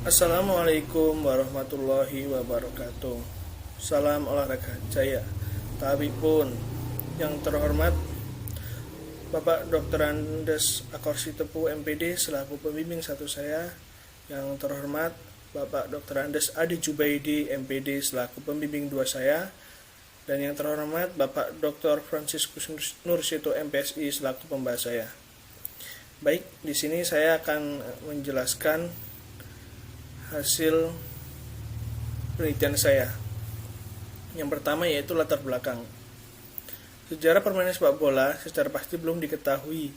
Assalamualaikum warahmatullahi wabarakatuh. Salam olahraga jaya. Tapi pun yang terhormat Bapak Dr. Andes Akorsi Tepu MPD selaku pembimbing satu saya. Yang terhormat Bapak Dr. Andes Adi Jubaidi MPD selaku pembimbing dua saya. Dan yang terhormat Bapak Dr. Franciscus Nursito MPSI selaku pembahas saya. Baik, di sini saya akan menjelaskan hasil penelitian saya. Yang pertama yaitu latar belakang. Sejarah permainan sepak bola secara pasti belum diketahui.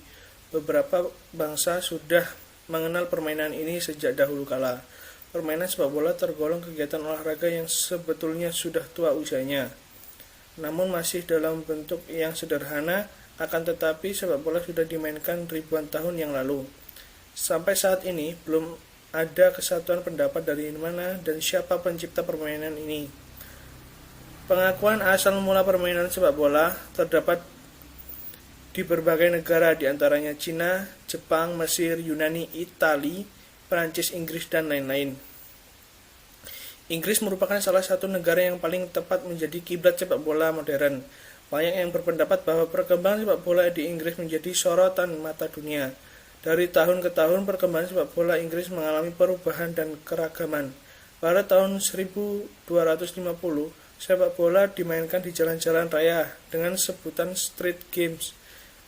Beberapa bangsa sudah mengenal permainan ini sejak dahulu kala. Permainan sepak bola tergolong kegiatan olahraga yang sebetulnya sudah tua usianya, namun masih dalam bentuk yang sederhana. Akan tetapi sepak bola sudah dimainkan ribuan tahun yang lalu. Sampai saat ini belum ada kesatuan pendapat dari mana dan siapa pencipta permainan ini. Pengakuan asal mula permainan sepak bola terdapat di berbagai negara, diantaranya Cina, Jepang, Mesir, Yunani, Italia, Perancis, Inggris, dan lain-lain. Inggris merupakan salah satu negara yang paling tepat menjadi kiblat sepak bola modern. Banyak yang berpendapat bahwa perkembangan sepak bola di Inggris menjadi sorotan mata dunia. Dari tahun ke tahun, perkembangan sepak bola Inggris mengalami perubahan dan keragaman. Pada tahun 1250, sepak bola dimainkan di jalan-jalan raya dengan sebutan street games.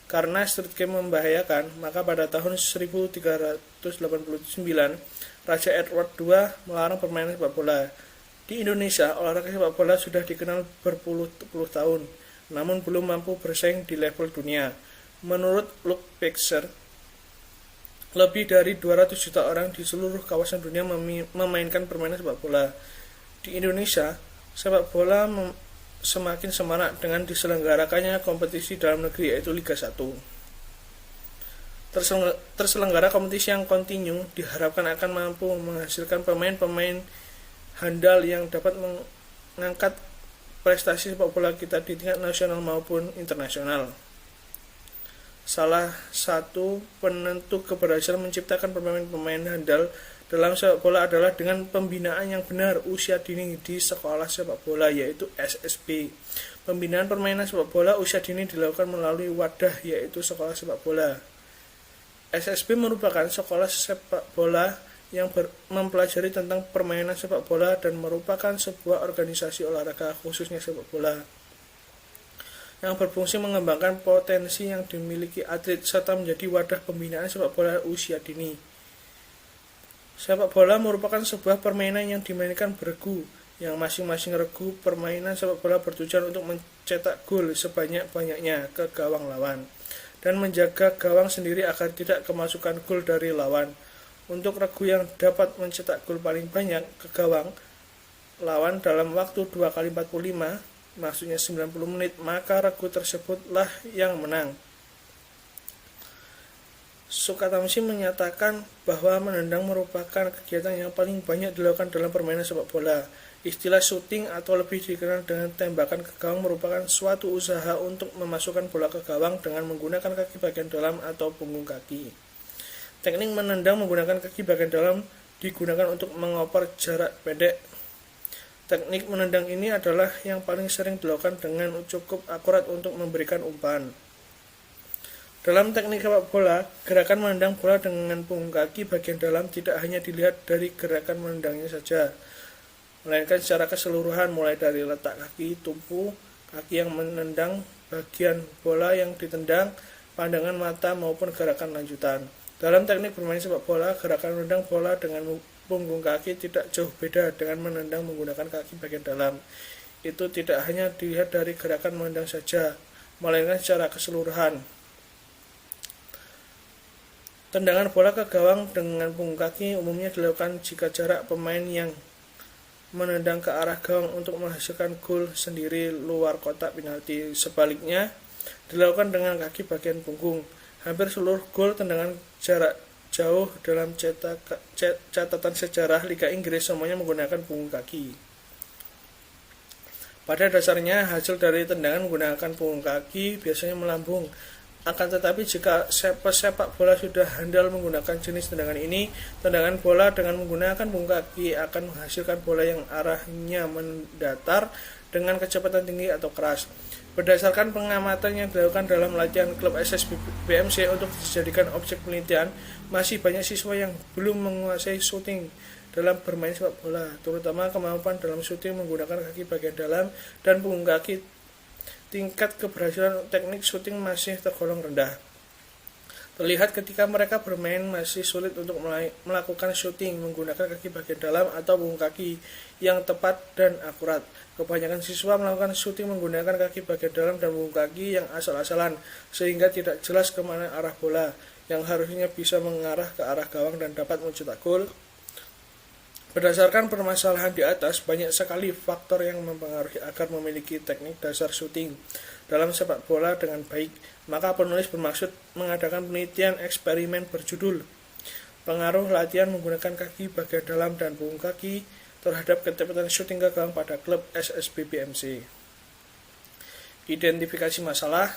Karena street game membahayakan, maka pada tahun 1389, Raja Edward II melarang permainan sepak bola. Di Indonesia, olahraga sepak bola sudah dikenal berpuluh-puluh tahun, namun belum mampu bersaing di level dunia. Menurut Luke Baxter, lebih dari 200 juta orang di seluruh kawasan dunia memainkan permainan sepak bola. Di Indonesia, sepak bola semakin semarak dengan diselenggarakannya kompetisi dalam negeri yaitu Liga 1. Terselenggara kompetisi yang kontinu diharapkan akan mampu menghasilkan pemain-pemain handal yang dapat mengangkat prestasi sepak bola kita di tingkat nasional maupun internasional. Salah satu penentu keberhasilan menciptakan pemain-pemain handal dalam sepak bola adalah dengan pembinaan yang benar usia dini di sekolah sepak bola yaitu SSB. Pembinaan permainan sepak bola usia dini dilakukan melalui wadah yaitu sekolah sepak bola. SSB merupakan sekolah sepak bola yang mempelajari tentang permainan sepak bola dan merupakan sebuah organisasi olahraga khususnya sepak bola yang berfungsi mengembangkan potensi yang dimiliki atlet serta menjadi wadah pembinaan sepak bola usia dini. Sepak bola merupakan sebuah permainan yang dimainkan beregu, yang masing-masing regu permainan sepak bola bertujuan untuk mencetak gol sebanyak-banyaknya ke gawang lawan dan menjaga gawang sendiri agar tidak kemasukan gol dari lawan. Untuk regu yang dapat mencetak gol paling banyak ke gawang lawan dalam waktu 2x45, maksudnya 90 menit, maka regu tersebutlah yang menang. Sukatamshi menyatakan bahwa menendang merupakan kegiatan yang paling banyak dilakukan dalam permainan sepak bola. Istilah shooting atau lebih dikenal dengan tembakan ke gawang merupakan suatu usaha untuk memasukkan bola ke gawang dengan menggunakan kaki bagian dalam atau punggung kaki. Teknik menendang menggunakan kaki bagian dalam digunakan untuk mengoper jarak pendek. Teknik menendang ini adalah yang paling sering dilakukan dengan cukup akurat untuk memberikan umpan. Dalam teknik sepak bola, gerakan menendang bola dengan punggung kaki bagian dalam tidak hanya dilihat dari gerakan menendangnya saja, melainkan secara keseluruhan mulai dari letak kaki, tumpu kaki yang menendang, bagian bola yang ditendang, pandangan mata maupun gerakan lanjutan. Dalam teknik bermain sepak bola, gerakan menendang bola dengan punggung kaki tidak jauh beda dengan menendang menggunakan kaki bagian dalam. Itu tidak hanya dilihat dari gerakan menendang saja, melainkan secara keseluruhan. Tendangan bola ke gawang dengan punggung kaki umumnya dilakukan jika jarak pemain yang menendang ke arah gawang untuk menghasilkan gol sendiri luar kotak penalti. Sebaliknya, dilakukan dengan kaki bagian punggung. Hampir seluruh gol tendangan jarak jauh dalam catatan sejarah Liga Inggris semuanya menggunakan punggung kaki. Pada dasarnya, hasil dari tendangan menggunakan punggung kaki biasanya melambung Akan tetapi jika pesepak bola sudah handal menggunakan jenis tendangan ini, tendangan bola dengan menggunakan punggung kaki akan menghasilkan bola yang arahnya mendatar dengan kecepatan tinggi atau keras. Berdasarkan pengamatan yang dilakukan dalam latihan klub SSBMC untuk dijadikan objek penelitian, masih banyak siswa yang belum menguasai shooting dalam bermain sepak bola, terutama kemampuan dalam shooting menggunakan kaki bagian dalam dan punggung kaki. Tingkat keberhasilan teknik shooting masih tergolong rendah. Terlihat ketika mereka bermain masih sulit untuk melakukan shooting menggunakan kaki bagian dalam atau punggung kaki yang tepat dan akurat. Kebanyakan siswa melakukan shooting menggunakan kaki bagian dalam dan punggung kaki yang asal-asalan, sehingga tidak jelas kemana arah bola, yang harusnya bisa mengarah ke arah gawang dan dapat mencetak gol. Berdasarkan permasalahan di atas, banyak sekali faktor yang mempengaruhi agar memiliki teknik dasar shooting dalam sepak bola dengan baik. Maka penulis bermaksud mengadakan penelitian eksperimen berjudul Pengaruh Latihan Menggunakan Kaki Bagian Dalam dan Punggung Kaki terhadap kecepatan shooting ke gawang pada klub SSBBMC. Identifikasi masalah.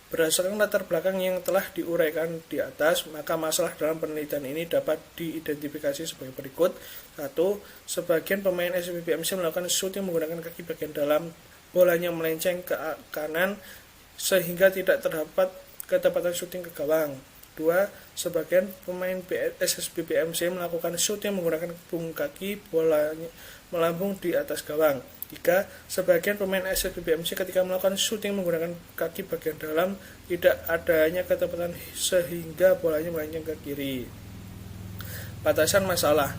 Berdasarkan latar belakang yang telah diuraikan di atas, maka masalah dalam penelitian ini dapat diidentifikasi sebagai berikut. 1. Sebagian pemain SSBMC melakukan shooting menggunakan kaki bagian dalam, bolanya melenceng ke kanan sehingga tidak terdapat ketepatan shooting ke gawang. 2. Sebagian pemain SSBMC melakukan shooting menggunakan punggung kaki, bolanya melambung di atas gawang. 3. Sebagian pemain SSBMC ketika melakukan shooting menggunakan kaki bagian dalam tidak adanya ketepatan sehingga bolanya melenceng ke kiri. Batasan masalah.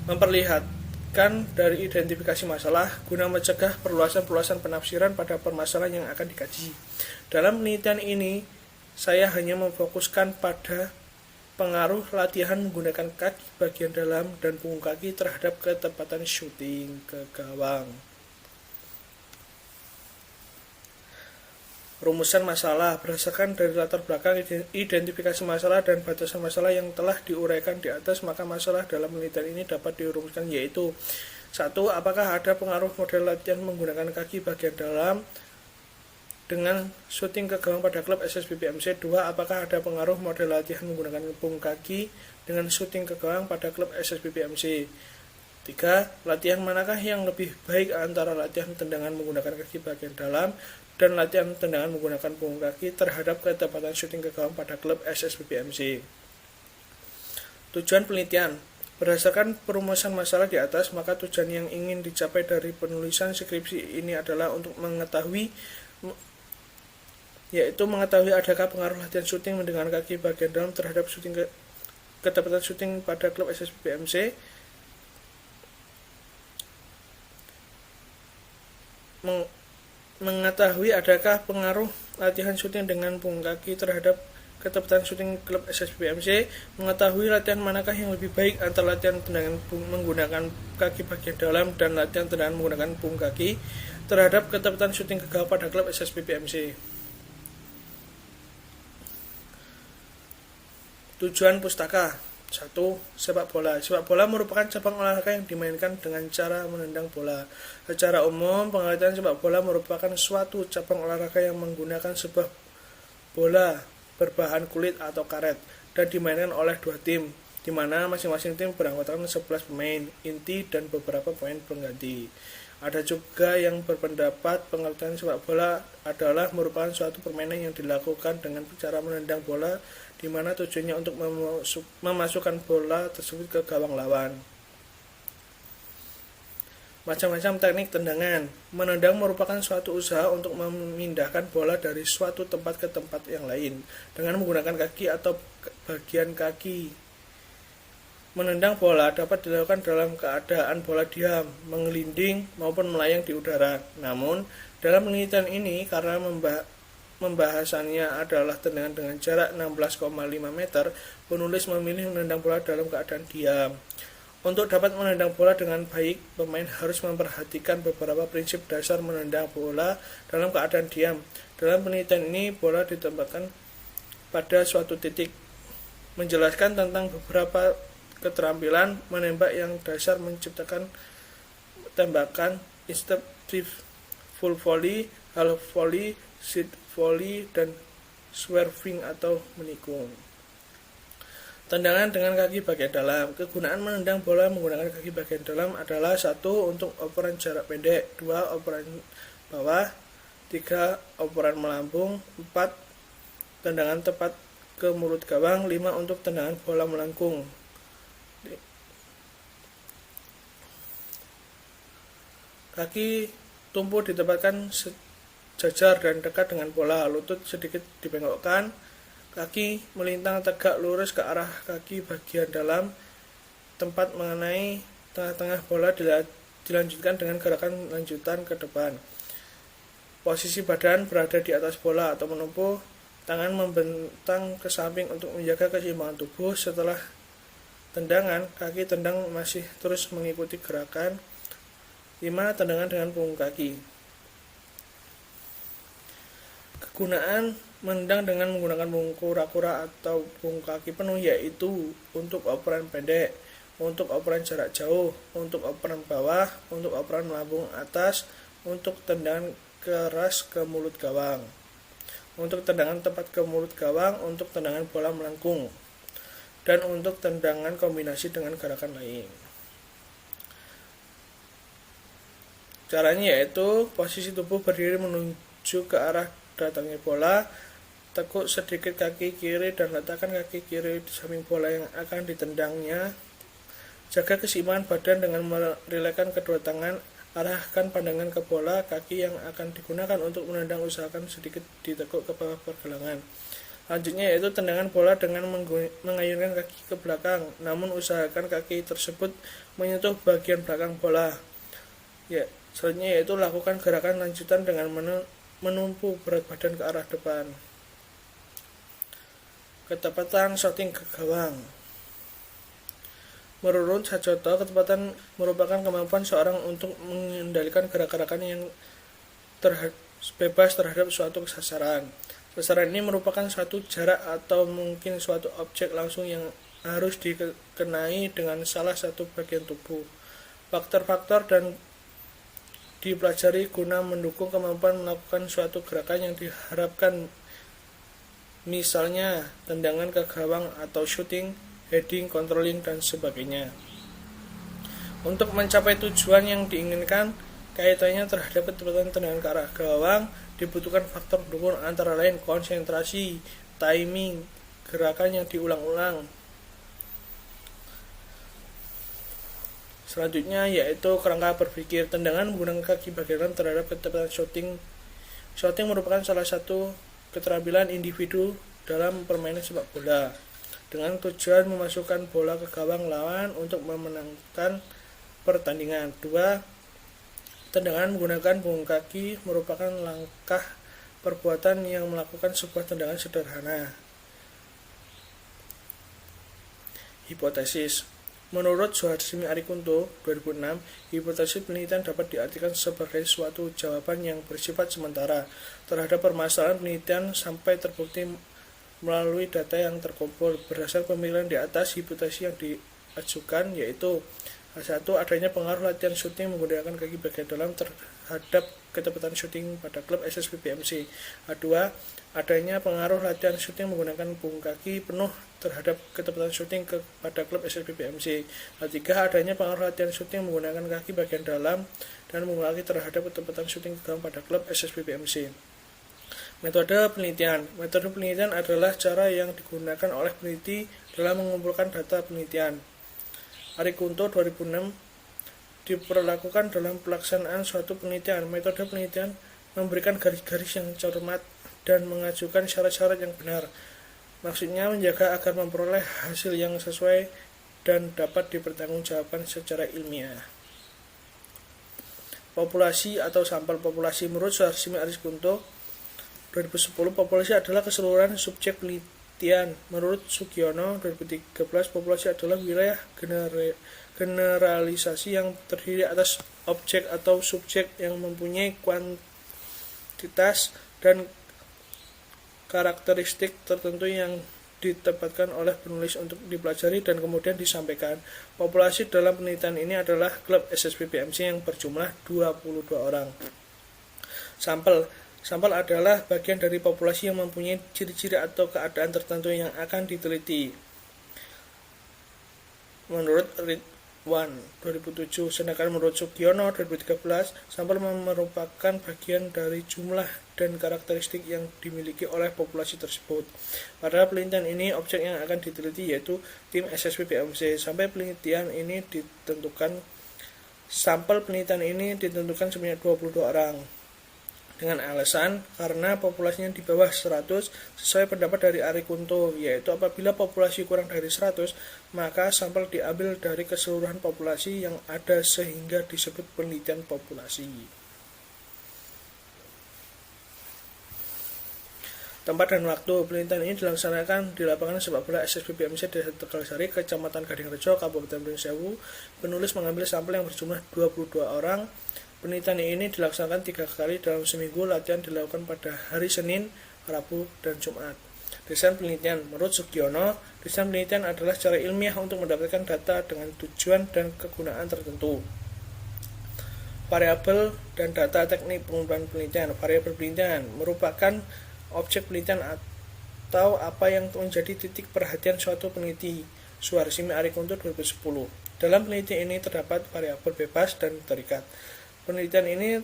Memperlihatkan dari identifikasi masalah guna mencegah perluasan-perluasan penafsiran pada permasalahan yang akan dikaji. Dalam penelitian ini, saya hanya memfokuskan pada pengaruh latihan menggunakan kaki bagian dalam dan punggung kaki terhadap ketepatan shooting ke gawang. Rumusan masalah. Berdasarkan dari latar belakang, identifikasi masalah dan batasan masalah yang telah diuraikan di atas, maka masalah dalam penelitian ini dapat dirumuskan yaitu 1. Apakah ada pengaruh model latihan menggunakan kaki bagian dalam dengan shooting ke gawang pada klub SSBBMC? 2. Apakah ada pengaruh model latihan menggunakan punggung kaki dengan shooting ke gawang pada klub SSBBMC? 3. Latihan manakah yang lebih baik antara latihan tendangan menggunakan kaki bagian dalam dan latihan tendangan menggunakan punggung kaki terhadap ketepatan shooting ke gawang pada klub SSBBMC? Tujuan penelitian. Berdasarkan perumusan masalah di atas, maka tujuan yang ingin dicapai dari penulisan skripsi ini adalah untuk mengetahui adakah pengaruh latihan shooting dengan kaki bagian dalam terhadap ketepatan shooting pada klub SSBMC, mengetahui adakah pengaruh latihan shooting dengan punggung kaki terhadap ketepatan shooting klub SSBMC, mengetahui latihan manakah yang lebih baik antara latihan tendangan menggunakan kaki bagian dalam dan latihan tendangan menggunakan punggung kaki terhadap ketepatan shooting ke gawang pada klub SSBMC. Tujuan pustaka. 1. Sepak bola. Sepak bola merupakan cabang olahraga yang dimainkan dengan cara menendang bola. Secara umum, pengertian sepak bola merupakan suatu cabang olahraga yang menggunakan sebuah bola berbahan kulit atau karet dan dimainkan oleh dua tim, di mana masing-masing tim beranggotakan 11 pemain inti dan beberapa pemain pengganti. Ada juga yang berpendapat pengertian sepak bola adalah merupakan suatu permainan yang dilakukan dengan cara menendang bola, di mana tujuannya untuk memasukkan bola tersebut ke gawang lawan. Macam-macam teknik tendangan. Menendang merupakan suatu usaha untuk memindahkan bola dari suatu tempat ke tempat yang lain dengan menggunakan kaki atau bagian kaki. Menendang bola dapat dilakukan dalam keadaan bola diam, menggelinding, maupun melayang di udara. Namun, dalam penelitian ini, karena pembahasannya adalah tendangan dengan jarak 16,5 meter, penulis memilih menendang bola dalam keadaan diam. Untuk dapat menendang bola dengan baik, pemain harus memperhatikan beberapa prinsip dasar menendang bola dalam keadaan diam. Dalam penelitian ini, bola ditempatkan pada suatu titik. Menjelaskan tentang beberapa keterampilan menembak yang dasar menciptakan tembakan instinctive, full volley, half volley, seat volley, dan swerving atau menikung. Tendangan dengan kaki bagian dalam. Kegunaan menendang bola menggunakan kaki bagian dalam adalah 1. Untuk operan jarak pendek, 2. Operan bawah, 3. Operan melambung, 4. Tendangan tepat ke mulut gawang, 5. Untuk tendangan bola melengkung. Kaki tumpu ditempatkan sejajar dan dekat dengan bola, lutut sedikit dibengkokkan, kaki melintang tegak lurus ke arah kaki bagian dalam, tempat mengenai tengah-tengah bola dilanjutkan dengan gerakan lanjutan ke depan. Posisi badan berada di atas bola atau menumpu, tangan membentang ke samping untuk menjaga keseimbangan tubuh. Setelah tendangan, kaki tendang masih terus mengikuti gerakan. 5. Tendangan dengan punggung kaki. Kegunaan menendang dengan menggunakan punggung kura-kura atau punggung kaki penuh yaitu untuk operan pendek, untuk operan jarak jauh, untuk operan bawah, untuk operan melambung atas, untuk tendangan keras ke mulut gawang, untuk tendangan tepat ke mulut gawang, untuk tendangan bola melengkung, dan untuk tendangan kombinasi dengan gerakan lain. Caranya yaitu posisi tubuh berdiri menuju ke arah datangnya bola, tekuk sedikit kaki kiri dan letakkan kaki kiri di samping bola yang akan ditendangnya. Jaga keseimbangan badan dengan merilekskan kedua tangan, arahkan pandangan ke bola, kaki yang akan digunakan untuk menendang usahakan sedikit ditekuk ke bawah pergelangan. Selanjutnya yaitu tendangan bola dengan mengayunkan kaki ke belakang, namun usahakan kaki tersebut menyentuh bagian belakang bola. Selanjutnya yaitu lakukan gerakan lanjutan dengan menumpu berat badan ke arah depan. Ketepatan shooting ke gawang. Menurut Sajoto, ketepatan merupakan kemampuan seorang untuk mengendalikan gerak-gerakan yang bebas terhadap suatu sasaran. Sasaran ini merupakan suatu jarak atau mungkin suatu objek langsung yang harus dikenai dengan salah satu bagian tubuh. Faktor-faktor dan dipelajari guna mendukung kemampuan melakukan suatu gerakan yang diharapkan, misalnya tendangan ke gawang atau shooting, heading, controlling, dan sebagainya. Untuk mencapai tujuan yang diinginkan, kaitannya terhadap ketepatan tendangan ke arah gawang, dibutuhkan faktor pendukung antara lain konsentrasi, timing, gerakan yang diulang-ulang. Selanjutnya yaitu kerangka berpikir. Tendangan menggunakan kaki bagian dalam terhadap ketepatan shooting. Shooting merupakan salah satu keterampilan individu dalam permainan sepak bola dengan tujuan memasukkan bola ke gawang lawan untuk memenangkan pertandingan. 2. Tendangan menggunakan punggung kaki merupakan langkah perbuatan yang melakukan sebuah tendangan sederhana. Hipotesis. Menurut Suharsimi Arikunto 2006, hipotesis penelitian dapat diartikan sebagai suatu jawaban yang bersifat sementara terhadap permasalahan penelitian sampai terbukti melalui data yang terkumpul. Berdasarkan pemikiran di atas, hipotesis yang diajukan yaitu A1. Adanya pengaruh latihan syuting menggunakan kaki bagian dalam terhadap ketepatan syuting pada klub SSBPMC. A2. Adanya pengaruh latihan syuting menggunakan punggung kaki penuh terhadap ketepatan syuting pada klub SSBPMC. A3. Adanya pengaruh latihan syuting menggunakan kaki bagian dalam dan punggung kaki terhadap ketepatan syuting ke gawang pada klub SSBPMC. Metode penelitian. Metode penelitian adalah cara yang digunakan oleh peneliti dalam mengumpulkan data penelitian. Arikunto 2006 diperlakukan dalam pelaksanaan suatu penelitian. Metode penelitian memberikan garis-garis yang cermat dan mengajukan syarat-syarat yang benar. Maksudnya menjaga agar memperoleh hasil yang sesuai dan dapat dipertanggungjawabkan secara ilmiah. Populasi atau sampel populasi. Menurut Suharsimi Arikunto 2010, populasi adalah keseluruhan subjek penelitian. Menurut Sugiono 2013, populasi adalah wilayah generalisasi yang terdiri atas objek atau subjek yang mempunyai kuantitas dan karakteristik tertentu yang ditempatkan oleh penulis untuk dipelajari dan kemudian disampaikan. Populasi dalam penelitian ini adalah klub SSBPMC yang berjumlah 22 orang. Sampel. Sampel adalah bagian dari populasi yang mempunyai ciri-ciri atau keadaan tertentu yang akan diteliti. Menurut Ridwan 2007, sedangkan menurut Sugiono 2013, sampel merupakan bagian dari jumlah dan karakteristik yang dimiliki oleh populasi tersebut. Pada penelitian ini, objek yang akan diteliti yaitu tim SSPBMC. Sampel penelitian ini ditentukan sebanyak 22 orang. Dengan alasan karena populasinya di bawah 100, sesuai pendapat dari Ari Kunto, yaitu apabila populasi kurang dari 100, maka sampel diambil dari keseluruhan populasi yang ada sehingga disebut penelitian populasi. Tempat dan waktu penelitian ini dilaksanakan di lapangan sepak bola SSPBMC Desa Tegalsari, Kecamatan Gadingrejo, Kabupaten Pringsewu. Penulis mengambil sampel yang berjumlah 22 orang. Penelitian ini dilaksanakan 3 kali dalam seminggu. Latihan dilakukan pada hari Senin, Rabu, dan Jumat. Desain penelitian. Menurut Sugiono, desain penelitian adalah secara ilmiah untuk mendapatkan data dengan tujuan dan kegunaan tertentu. Variabel dan data teknik pengumpulan penelitian. Variabel penelitian merupakan objek penelitian atau apa yang menjadi titik perhatian suatu peneliti. Suharsimi Ari Kunto 2010. Dalam penelitian ini terdapat variabel bebas dan terikat. Penelitian ini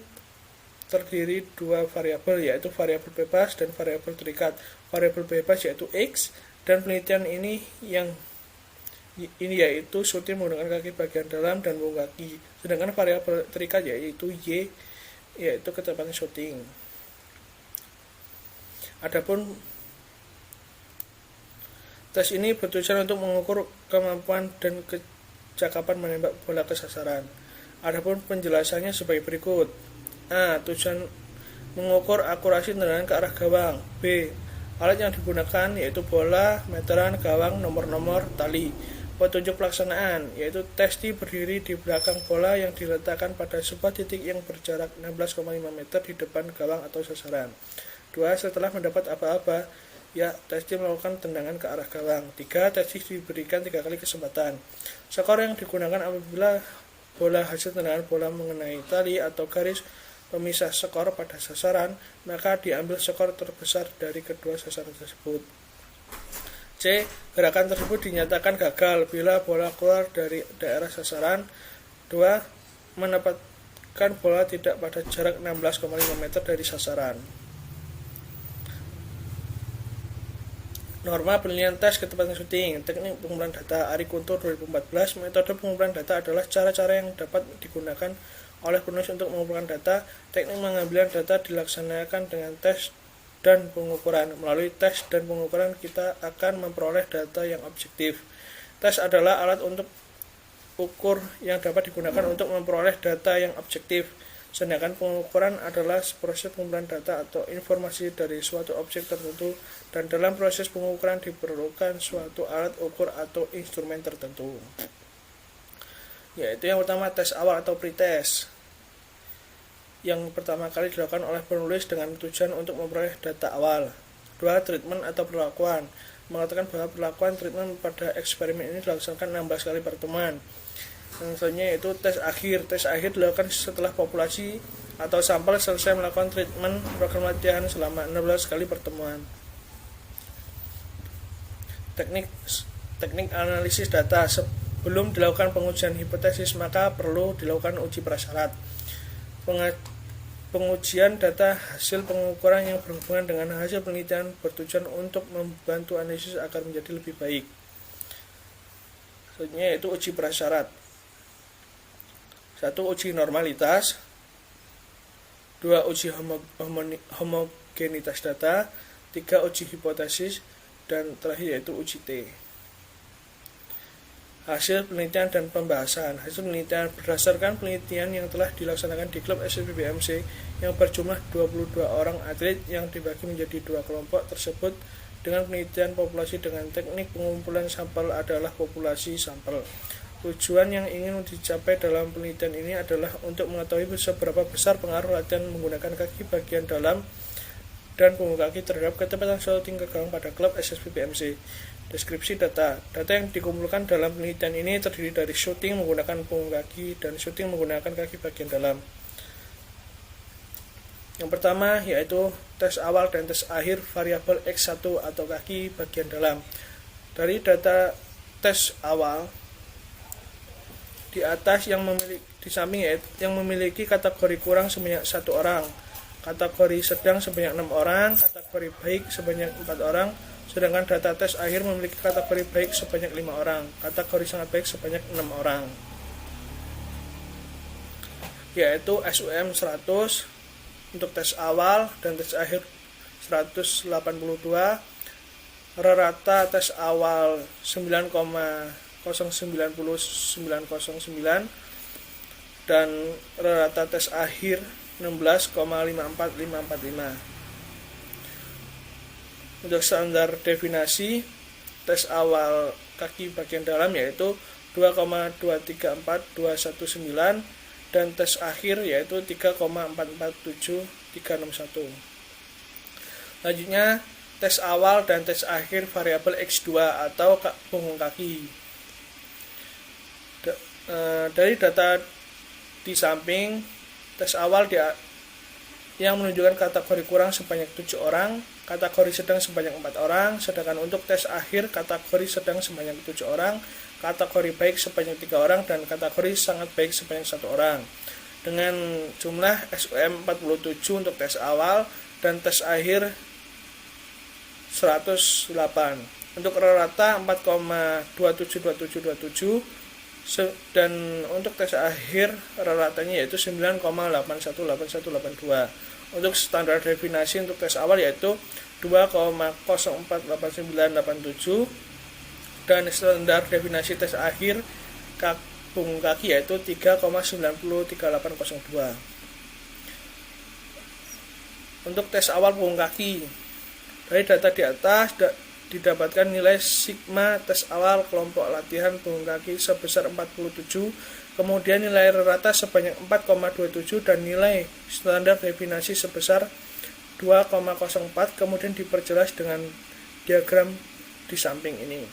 terdiri 2 variabel, yaitu variabel bebas dan variabel terikat. Variabel bebas yaitu X, dan penelitian ini yaitu shooting menggunakan kaki bagian dalam dan punggung kaki. Sedangkan variabel terikat yaitu Y, yaitu kecepatan shooting. Adapun tes ini bertujuan untuk mengukur kemampuan dan kecakapan menembak bola ke sasaran. Adapun penjelasannya sebagai berikut. A. Tujuan mengukur akurasi tendangan ke arah gawang. B. Alat yang digunakan yaitu bola, meteran, gawang, nomor-nomor, tali. Petunjuk pelaksanaan yaitu testi berdiri di belakang bola yang diletakkan pada sebuah titik yang berjarak 16,5 meter di depan gawang atau sasaran. 2. Setelah mendapat aba-aba, ya, testi melakukan tendangan ke arah gawang. 3. Testi diberikan 3 kali kesempatan. Skor yang digunakan apabila bola hasil tendangan bola mengenai tali atau garis pemisah skor pada sasaran, maka diambil skor terbesar dari kedua sasaran tersebut. C. Gerakan tersebut dinyatakan gagal bila bola keluar dari daerah sasaran. 2. Menempatkan bola tidak pada jarak 16,5 meter dari sasaran. Norma penilaian tes ketepatan shooting. Teknik pengumpulan data. Ari Kunto 2014. Metode pengumpulan data adalah cara-cara yang dapat digunakan oleh penulis untuk mengumpulkan data. Teknik pengambilan data dilaksanakan dengan tes dan pengukuran. Melalui tes dan pengukuran kita akan memperoleh data yang objektif. Tes adalah alat untuk ukur yang dapat digunakan untuk memperoleh data yang objektif. Sedangkan pengukuran adalah proses pengumpulan data atau informasi dari suatu objek tertentu, dan dalam proses pengukuran diperlukan suatu alat ukur atau instrumen tertentu. Yaitu yang pertama, tes awal atau pretest. Yang pertama kali dilakukan oleh penulis dengan tujuan untuk memperoleh data awal. 2. Treatment atau perlakuan. Mengatakan bahwa perlakuan treatment pada eksperimen ini dilaksanakan 16 kali pertemuan. Selanjutnya yaitu tes akhir. Tes akhir dilakukan setelah populasi atau sampel selesai melakukan treatment program latihan selama 16 kali pertemuan. Teknik analisis data. Sebelum dilakukan pengujian hipotesis, maka perlu dilakukan uji prasyarat. Pengujian data hasil pengukuran yang berhubungan dengan hasil penelitian bertujuan untuk membantu analisis agar menjadi lebih baik. Selanjutnya yaitu uji prasyarat. 1. Uji normalitas. 2. Uji homogenitas data. 3. Uji hipotesis. Dan terakhir yaitu uji T. Hasil penelitian dan pembahasan. Hasil penelitian berdasarkan penelitian yang telah dilaksanakan di klub SSPBMC yang berjumlah 22 orang atlet yang dibagi menjadi 2 kelompok tersebut dengan penelitian populasi dengan teknik pengumpulan sampel adalah populasi sampel. Tujuan yang ingin dicapai dalam penelitian ini adalah untuk mengetahui seberapa besar pengaruh latihan menggunakan kaki bagian dalam dan punggung kaki terhadap kecepatan shooting ke gawang pada klub SSPBMC. Deskripsi data. Data yang dikumpulkan dalam penelitian ini terdiri dari shooting menggunakan punggung kaki dan shooting menggunakan kaki bagian dalam. Yang pertama yaitu tes awal dan tes akhir variabel X1 atau kaki bagian dalam. Dari data tes awal di atas di samping yang memiliki kategori kurang sebanyak 1 orang, kategori sedang sebanyak 6 orang, kategori baik sebanyak 4 orang, sedangkan data tes akhir memiliki kategori baik sebanyak 5 orang, kategori sangat baik sebanyak 6 orang, yaitu SUM 100 untuk tes awal dan tes akhir 182, rata tes awal 9,090909 dan rata tes akhir 16,545545. Untuk standar definisi tes awal kaki bagian dalam yaitu 2,234219 dan tes akhir yaitu 3,447361. Selanjutnya tes awal dan tes akhir variabel X2 atau punggung kaki. Dari data di samping, tes awal yang menunjukkan kategori kurang sebanyak 7 orang, kategori sedang sebanyak 4 orang, sedangkan untuk tes akhir kategori sedang sebanyak 7 orang, kategori baik sebanyak 3 orang, dan kategori sangat baik sebanyak 1 orang. Dengan jumlah SUM 47 untuk tes awal dan tes akhir 108. Untuk rata 4,272727 dan untuk tes akhir ratanya yaitu 9,818182. Untuk standar definisi untuk tes awal yaitu 2,048987 dan standar definisi tes akhir punggung kaki yaitu 3,903802. Untuk tes awal punggung kaki, dari data di atas didapatkan nilai sigma tes awal kelompok latihan punggung kaki sebesar 47, kemudian nilai rata sebanyak 4,27 dan nilai standar definisi sebesar 2,04, kemudian diperjelas dengan diagram di samping ini.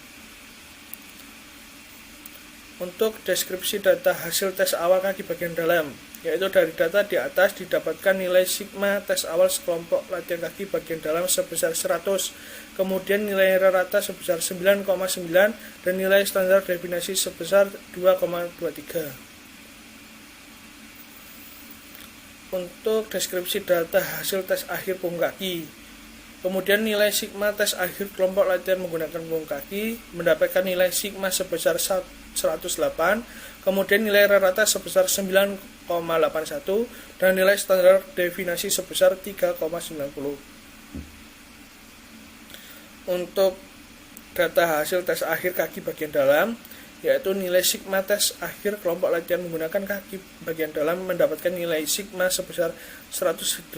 Untuk deskripsi data hasil tes awal kaki bagian dalam, yaitu dari data di atas didapatkan nilai sigma tes awal sekelompok latihan kaki bagian dalam sebesar 100, kemudian nilai rata sebesar 9,9 dan nilai standar definisi sebesar 2,23. Untuk deskripsi data hasil tes akhir punggung kaki, kemudian nilai sigma tes akhir kelompok latihan menggunakan punggung kaki mendapatkan nilai sigma sebesar 108, kemudian nilai rata sebesar 9,81 dan nilai standar definisi sebesar 3,90. Untuk data hasil tes akhir kaki bagian dalam, yaitu nilai sigma tes akhir kelompok latihan menggunakan kaki bagian dalam mendapatkan nilai sigma sebesar 182,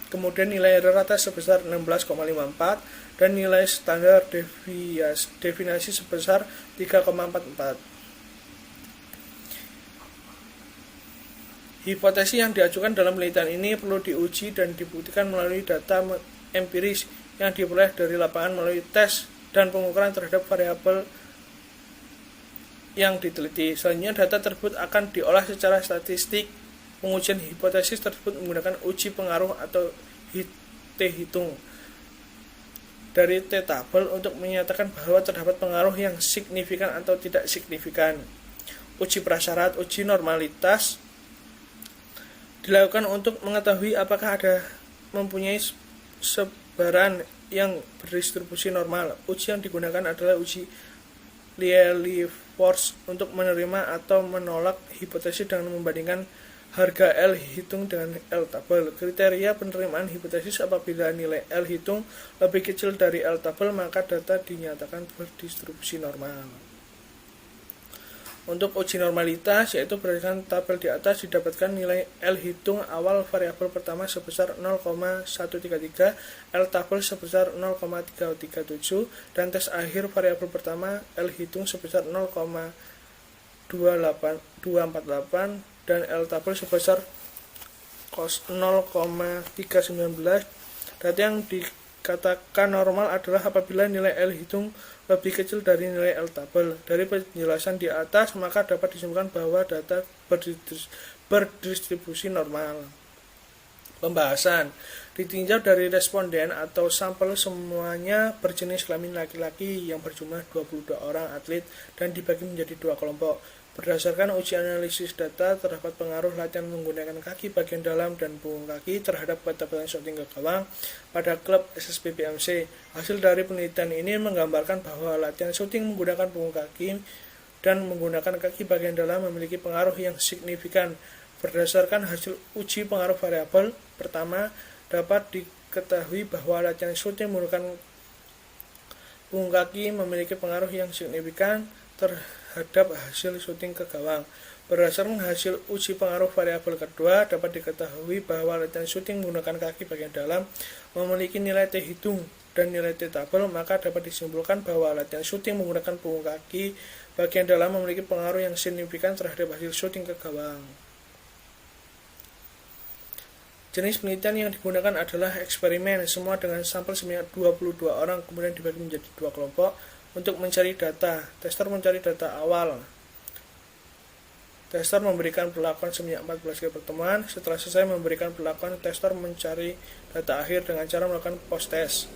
kemudian nilai rata sebesar 16,54 dan nilai standar definisi sebesar 3,44. Hipotesis yang diajukan dalam penelitian ini perlu diuji dan dibuktikan melalui data empiris yang diperoleh dari lapangan melalui tes dan pengukuran terhadap variabel yang diteliti. Selanjutnya data tersebut akan diolah secara statistik. Pengujian hipotesis tersebut menggunakan uji pengaruh atau T-hitung dari T-tabel untuk menyatakan bahwa terdapat pengaruh yang signifikan atau tidak signifikan. Uji prasyarat, uji normalitas dilakukan untuk mengetahui apakah ada mempunyai sebaran yang berdistribusi normal. Uji yang digunakan adalah uji Lilliefors untuk menerima atau menolak hipotesis dengan membandingkan harga L hitung dengan L tabel. Kriteria penerimaan hipotesis: apabila nilai L hitung lebih kecil dari L tabel, maka data dinyatakan berdistribusi normal. Untuk uji normalitas, yaitu berdasarkan tabel di atas didapatkan nilai L hitung awal variabel pertama sebesar 0,133, L tabel sebesar 0,337, dan tes akhir variabel pertama L hitung sebesar 0,248 dan L tabel sebesar 0,319. Data yang dikatakan normal adalah apabila nilai L hitung lebih kecil dari nilai L tabel. Dari penjelasan di atas, maka dapat disimpulkan bahwa data berdistribusi normal. Pembahasan ditinjau dari responden atau sampel semuanya berjenis kelamin laki-laki yang berjumlah 22 orang atlet dan dibagi menjadi dua kelompok. Berdasarkan uji analisis data, terdapat pengaruh latihan menggunakan kaki bagian dalam dan punggung kaki terhadap kecepatan shooting ke gawang pada klub SSBP MC. Hasil dari penelitian ini menggambarkan bahwa latihan shooting menggunakan punggung kaki dan menggunakan kaki bagian dalam memiliki pengaruh yang signifikan. Berdasarkan hasil uji pengaruh variabel, pertama, dapat diketahui bahwa latihan shooting menggunakan punggung kaki memiliki pengaruh yang signifikan terhadap hasil shooting ke gawang. Berdasarkan hasil uji pengaruh variabel kedua, dapat diketahui bahwa latihan shooting menggunakan kaki bagian dalam memiliki nilai T hitung dan nilai T tabel, maka dapat disimpulkan bahwa latihan shooting menggunakan punggung kaki bagian dalam memiliki pengaruh yang signifikan terhadap hasil shooting ke gawang. Jenis penelitian yang digunakan adalah eksperimen, semua dengan sampel sebanyak 22 orang, kemudian dibagi menjadi dua kelompok untuk mencari data. Tester mencari data awal. Tester memberikan perlakuan sebanyak 14 kali pertemuan. Setelah selesai memberikan perlakuan, tester mencari data akhir dengan cara melakukan post-test.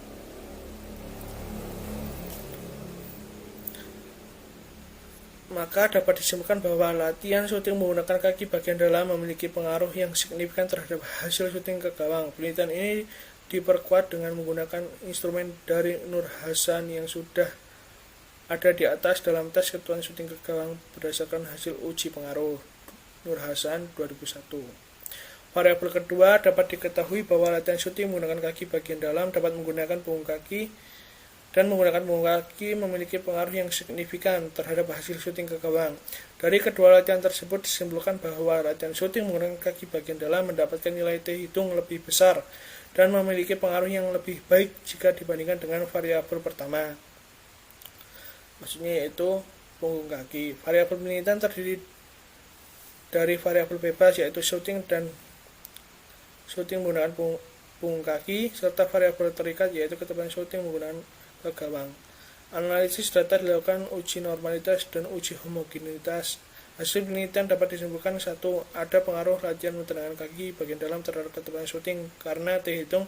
Maka dapat disimpulkan bahwa latihan shooting menggunakan kaki bagian dalam memiliki pengaruh yang signifikan terhadap hasil shooting ke gawang. Penelitian ini diperkuat dengan menggunakan instrumen dari Nur Hasan yang sudah ada di atas dalam tes ketentuan shooting ke gawang berdasarkan hasil uji pengaruh Nur Hasan 2001. Variabel kedua, dapat diketahui bahwa latihan shooting menggunakan kaki bagian dalam dapat menggunakan punggung kaki dan menggunakan punggung kaki memiliki pengaruh yang signifikan terhadap hasil shooting ke gawang. Dari kedua latihan tersebut disimpulkan bahwa latihan shooting menggunakan kaki bagian dalam mendapatkan nilai T hitung lebih besar dan memiliki pengaruh yang lebih baik jika dibandingkan dengan variabel pertama. Maksudnya yaitu punggung kaki. Variabel penelitian terdiri dari variabel bebas yaitu shooting menggunakan punggung kaki serta variabel terikat yaitu kecepatan shooting menggunakan ke gawang. Analisis data dilakukan uji normalitas dan uji homogenitas. Hasil penelitian dapat disimpulkan: 1. Ada pengaruh latihan menggunakan kaki bagian dalam terhadap kecepatan shooting karena T hitung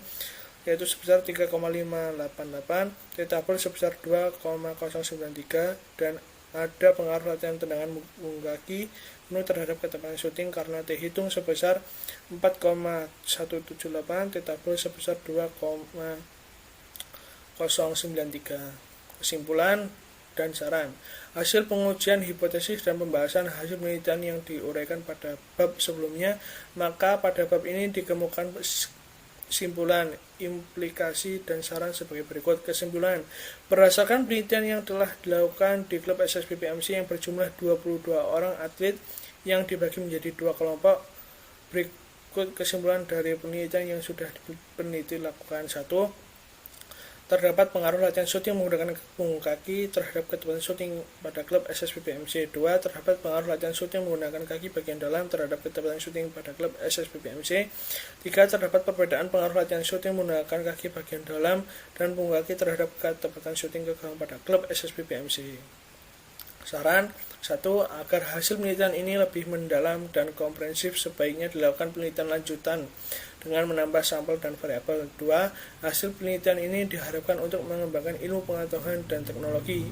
yaitu sebesar 3,588, T tabel sebesar 2,093, dan ada pengaruh latihan tendangan punggung kaki penuh terhadap kecepatan shooting karena T hitung sebesar 4,178, T tabel sebesar 2,093. Kesimpulan dan saran. Hasil pengujian hipotesis dan pembahasan hasil penelitian yang diuraikan pada bab sebelumnya, maka pada bab ini dikemukakan kesimpulan, implikasi, dan saran sebagai berikut. Kesimpulan, berdasarkan penelitian yang telah dilakukan di klub SSBP MC yang berjumlah 22 orang atlet yang dibagi menjadi dua kelompok, berikut kesimpulan dari penelitian yang sudah peneliti lakukan. 1. Terdapat pengaruh latihan shooting menggunakan punggung kaki terhadap kecepatan shooting pada klub SSBP MC. 2. Terdapat pengaruh latihan shooting menggunakan kaki bagian dalam terhadap kecepatan shooting pada klub SSBP MC. 3. Terdapat perbedaan pengaruh latihan shooting menggunakan kaki bagian dalam dan punggung kaki terhadap kecepatan shooting ke gawang pada klub SSBP MC. Saran. 1. Agar hasil penelitian ini lebih mendalam dan komprehensif, sebaiknya dilakukan penelitian lanjutan dengan menambah sampel dan variabel. 2. Hasil penelitian ini diharapkan untuk mengembangkan ilmu pengetahuan dan teknologi,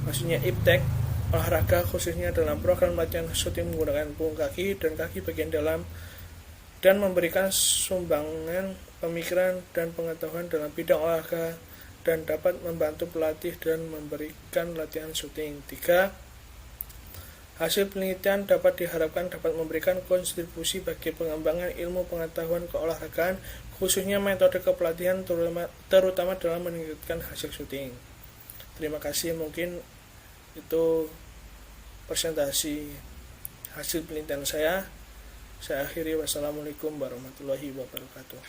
maksudnya iptek, olahraga khususnya dalam program latihan shooting menggunakan punggung kaki dan kaki bagian dalam, dan memberikan sumbangan pemikiran dan pengetahuan dalam bidang olahraga dan dapat membantu pelatih dan memberikan latihan shooting. 3. Hasil penelitian dapat diharapkan dapat memberikan kontribusi bagi pengembangan ilmu pengetahuan keolahragaan, khususnya metode kepelatihan, terutama dalam meningkatkan hasil shooting. Terima kasih, mungkin itu presentasi hasil penelitian saya. Saya akhiri, wassalamualaikum warahmatullahi wabarakatuh.